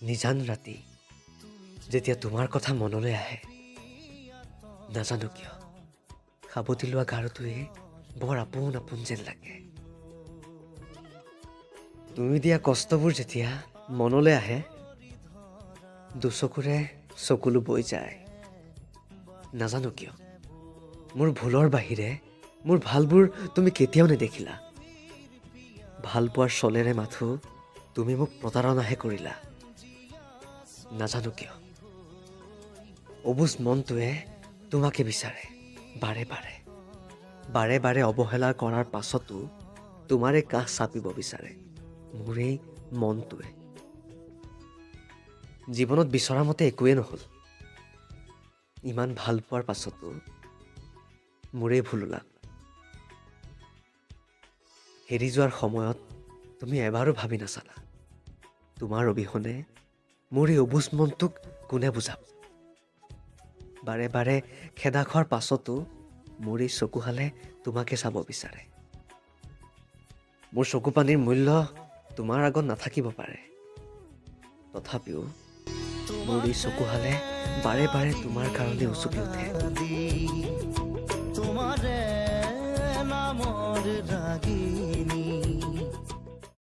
নিজান ৰাতি যেতিয়া তোমাৰ কথা মনলৈ আহে নাজানো কিয় সাবটি লোৱা গাৰুটোৱে বৰ আপোন আপোন যেন লাগে তুমি দিয়া কষ্টবোৰ যেতিয়া মনলৈ আহে দুচকুৰে চকুলো বৈ যায় নাজানো কিয় মোৰ ভুলৰ বাহিৰে মোৰ ভালবোৰ তুমি কেতিয়াও নেদেখিলা ভাল পোৱাৰ চলেৰে মাথো তুমি মোক প্ৰতাৰণাহে কৰিলা নাজানো কিয় অবুজ মনটোৱে তোমাকে বিচাৰে বাৰে বাৰে বাৰে বাৰে অৱহেলা কৰাৰ পাছতো তোমাৰে কাষ চাপিব বিচাৰে মোৰ এই মনটোৱে জীৱনত বিচৰা মতে একোৱে নহ'ল ইমান ভাল পোৱাৰ পাছতো মোৰেই ভুল ওলাল হেৰি যোৱাৰ সময়ত তুমি এবাৰো ভাবি নাচালা তোমাৰ অবিহনে মোৰ এই অবুজ মনটোক কোনে বুজাব বাৰে বাৰে খেদা খোৱাৰ পাছতো মোৰ এই চকুহালে তোমাকে চাব বিচাৰে মোৰ চকু পানীৰ মূল্য তোমাৰ আগত নাথাকিব পাৰে তথাপিও মোৰ এই চকুহালে বাৰে বাৰে তোমাৰ কাৰণে উচুকি উঠে তোমাৰে নামৰ ৰাগিনী